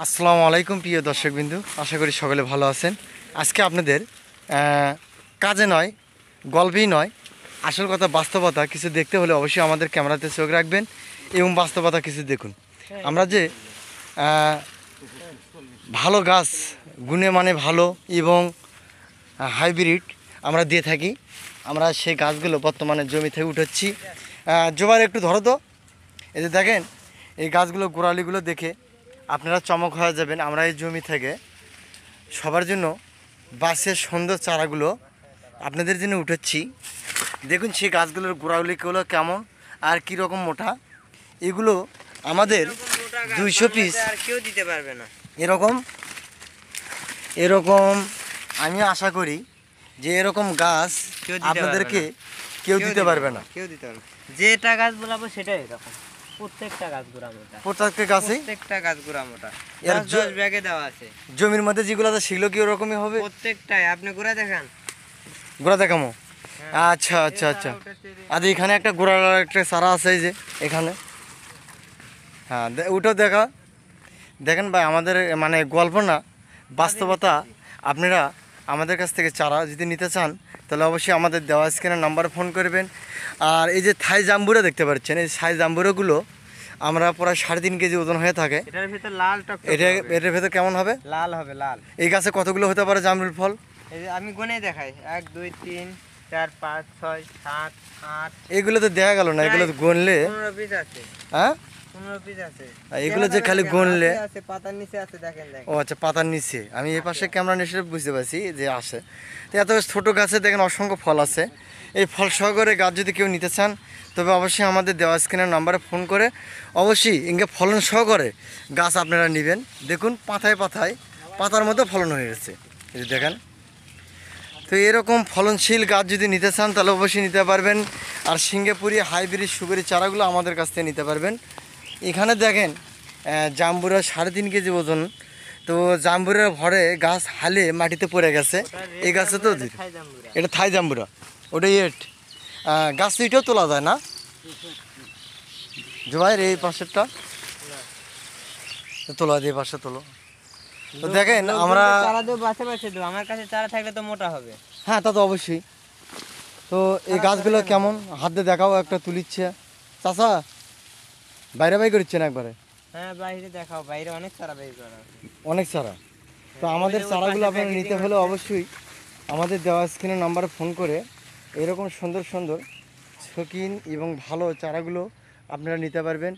আসসালামু আলাইকুম প্রিয় দর্শকবিন্দু, আশা করি সকলে ভালো আছেন। আজকে আপনাদের কাজে নয়, গল্পেই নয়, আসল কথা বাস্তবতা কিছু দেখতে হলে অবশ্যই আমাদের ক্যামেরাতে চোখ রাখবেন এবং বাস্তবতা কিছু দেখুন। আমরা যে ভালো গাছ, গুণে মানে ভালো এবং হাইব্রিড আমরা দিয়ে থাকি, আমরা সেই গাছগুলো বর্তমানে জমি থেকে উঠাচ্ছি। জোবার একটু ধরো তো, এই যে দেখেন এই গাছগুলো, গোড়ালিগুলো দেখে আপনারা চমক হয়ে যাবেন। আমরা এই জমি থেকে সবার জন্য বাঁশের সুন্দর চারাগুলো আপনাদের জন্য উঠাচ্ছি। দেখুন সেই গাছগুলোর গোড়ালিগুলো কেমন আর কীরকম মোটা। এগুলো আমাদের 200 পিস কেউ দিতে পারবে না। এরকম এরকম আমি আশা করি যে এরকম গাছ আপনাদেরকে কেউ দিতে পারবে না। কেউ দিতে পারবে না। যেটা গাছ বলাবো সেটাই এরকম। প্রত্যেকটা গাছ গোড়া মোটা, প্রত্যেকটা গাছ গোড়া মোটা। এর 10 ব্যাগে দেওয়া আছে। জমির মধ্যে যেগুলো আছে সেগুলো কি ওরকমই হবে? প্রত্যেকটাই। আপনি গোড়া দেখান, গোড়া দেখামো। আচ্ছা আচ্ছা আচ্ছা, আর এখানে একটা গোড়ার একটা চারা আছে, এই যে এখানে। হ্যাঁ, ওটাও দেখা। দেখেন ভাই, আমাদের মানে গল্প না, বাস্তবতা। আপনারা আমাদের কাছ থেকে চারা যদি নিতে চান তাহলে অবশ্যই আমাদের দেওয়া স্ক্রিনের নাম্বারে ফোন করবেন। আর এই যে থাই জাম্বুরা দেখতে পাচ্ছেন, এই থাই জাম্বুরাগুলো আমরা প্রায় 3.5 কেজি ওজন হয়ে থাকে। এটার ভিতর লাল টক, এটার ভেতর কেমন হবে? লাল হবে, লাল। এই গাছে কতগুলো হতে পারে জামরুল ফল? এই যে আমি গুনে দেখাই, 1 2 3 4 5 6 7 8। এগুলো তো দেখা গেল না, এগুলো গুনলে 15 পিস আছে। হ্যাঁ, 15 পিস আছে। এগুলো যে খালি গুনলে আছে, পাতার নিচে আছে, দেখেন দেখেন। ও আচ্ছা, পাতার নিচে। আমি এই পাশে ক্যামেরা নিয়ে বুঝতে পারছি যে আসে। তো এত ছোটো গাছে দেখেন অসংখ্য ফল আছে। এই ফল সহকারে গাছ যদি কেউ নিতে চান তবে অবশ্যই আমাদের দেওয়া স্ক্রিনের নাম্বারে ফোন করে অবশ্যই ইঙ্গে ফলন সহকারে গাছ আপনারা নেবেন। দেখুন পাতায় পাতায় পাতার মতো ফলন হয়ে গেছে, এই যে দেখেন। তো এরকম ফলনশীল গাছ যদি নিতে চান তাহলে অবশ্যই নিতে পারবেন। আর সিঙ্গাপুরি হাইব্রিড সুপারি চারাগুলো আমাদের কাছ থেকে নিতে পারবেন। এখানে দেখেন জাম্বুরা 3.5 কেজি ওজন। তো জাম্বুরার ভরে গাছ হালে মাটিতে পড়ে গেছে। এই গাছে তো এটা থাই জাম্বুরা, ওটা গাছ তো এটাও তোলা যায় না জুবাইর? এই পাশেরটা তোলা দিয়ে পাশে তোলো। তো দেখেন আমরা চারা দেব, বাছে বাছে দেব। আমার কাছে চারা থাকলে তো মোটা হবে। হ্যাঁ, তা তো অবশ্যই। তো এই গাছগুলো কেমন হাত দিয়ে দেখাও, একটা তুলিচ্ছে চাচা, বাইরে বাই করছেন একবারে? হ্যাঁ, বাইরে দেখাও, বাইরে অনেক চারা বের করা আছে। অনেক চারা। তো আমাদের চারাগুলো আপনারা নিতে হলে অবশ্যই আমাদের দেওয়া স্ক্রিনের নাম্বারে ফোন করে এরকম সুন্দর সুন্দর শৌখিন এবং ভালো চারাগুলো আপনারা নিতে পারবেন।